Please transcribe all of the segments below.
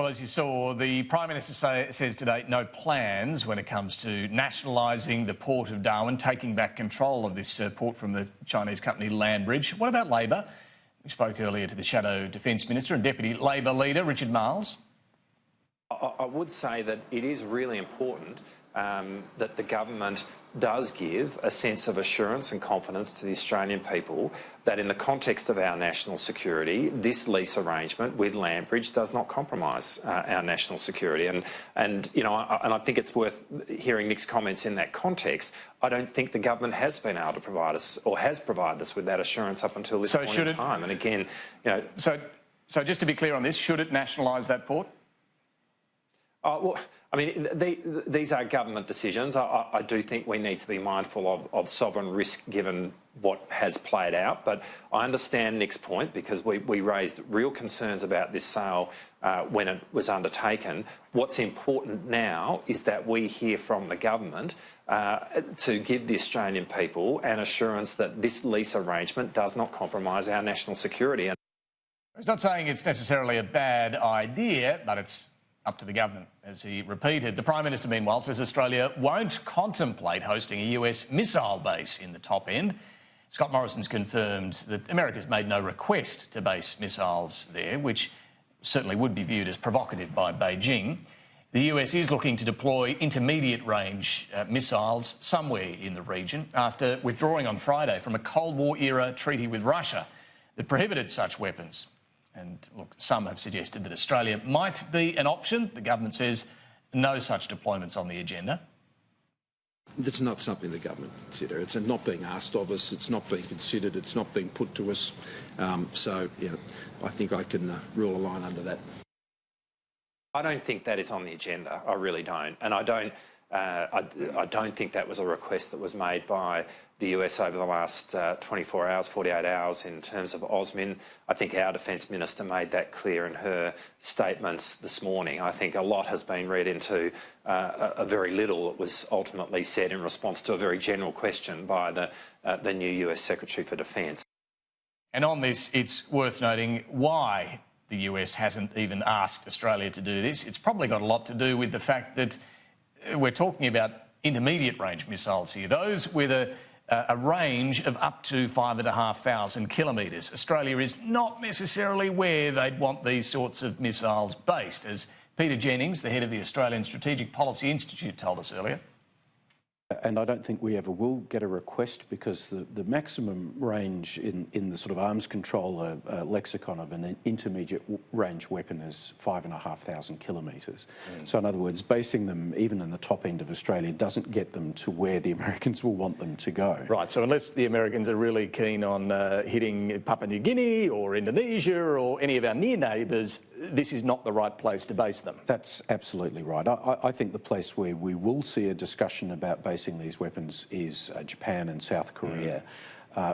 Well, as you saw, the Prime Minister says today no plans when it comes to nationalising the port of Darwin, taking back control of this port from the Chinese company Landbridge. What about Labor? We spoke earlier to the Shadow Defence Minister and Deputy Labor Leader, Richard Marles. I would say that it is really important that the government does give a sense of assurance and confidence to the Australian people that in the context of our national security, this lease arrangement with Landbridge does not compromise our national security. And I think it's worth hearing Nick's comments in that context. I don't think the government has been able to provide us or has provided us with that assurance up until this point in time. And again, So just to be clear on this, should it nationalise that port? Well, I mean, these are government decisions. I do think we need to be mindful of sovereign risk given what has played out. But I understand Nick's point because we raised real concerns about this sale when it was undertaken. What's important now is that we hear from the government to give the Australian people an assurance that this lease arrangement does not compromise our national security. He's not saying it's necessarily a bad idea, but it's up to the government, as he repeated. The Prime Minister, meanwhile, says Australia won't contemplate hosting a US missile base in the top end. Scott Morrison's confirmed that America's made no request to base missiles there, which certainly would be viewed as provocative by Beijing. The US is looking to deploy intermediate-range missiles somewhere in the region after withdrawing on Friday from a Cold War-era treaty with Russia that prohibited such weapons. And look, some have suggested that Australia might be an option. The government says no such deployments on the agenda. That's not something the government consider. It's not being asked of us. It's not being considered. It's not being put to us. I think I can rule a line under that. I don't think that is on the agenda. I really don't. And I don't think that was a request that was made by the US over the last 24 hours, 48 hours in terms of AUSMIN. I think our Defence Minister made that clear in her statements this morning. I think a lot has been read into a very little that was ultimately said in response to a very general question by the new US Secretary for Defence. And on this, it's worth noting why the US hasn't even asked Australia to do this. It's probably got a lot to do with the fact that we're talking about intermediate-range missiles here, those with a range of up to 5,500 kilometres. Australia is not necessarily where they'd want these sorts of missiles based, as Peter Jennings, the head of the Australian Strategic Policy Institute, told us earlier. And I don't think we ever will get a request because the maximum range in the sort of arms control lexicon of an intermediate range weapon is 5,500 kilometres. So in other words, basing them even in the top end of Australia doesn't get them to where the Americans will want them to go. Right, so unless the Americans are really keen on hitting Papua New Guinea or Indonesia or any of our near neighbours, this is not the right place to base them. That's absolutely right. I think the place where we will see a discussion about basing these weapons is Japan and South Korea,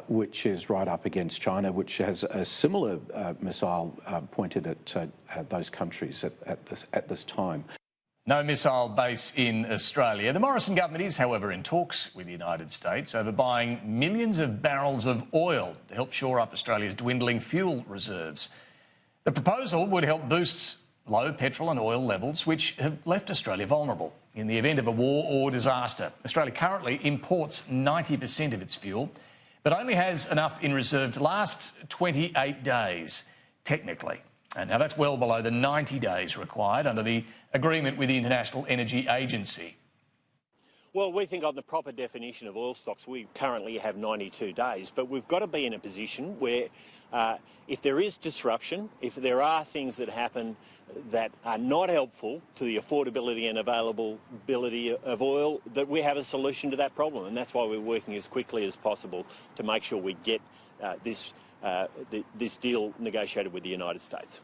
which is right up against China, which has a similar missile pointed at those countries at this time. No missile base in Australia. The Morrison government is, however, in talks with the United States over buying millions of barrels of oil to help shore up Australia's dwindling fuel reserves. The proposal would help boost low petrol and oil levels, which have left Australia vulnerable in the event of a war or disaster. Australia currently imports 90% of its fuel, but only has enough in reserve to last 28 days, technically. And now that's well below the 90 days required under the agreement with the International Energy Agency. Well, we think on the proper definition of oil stocks, we currently have 92 days, but we've got to be in a position where if there is disruption, if there are things that happen that are not helpful to the affordability and availability of oil, that we have a solution to that problem. And that's why we're working as quickly as possible to make sure we get this deal negotiated with the United States.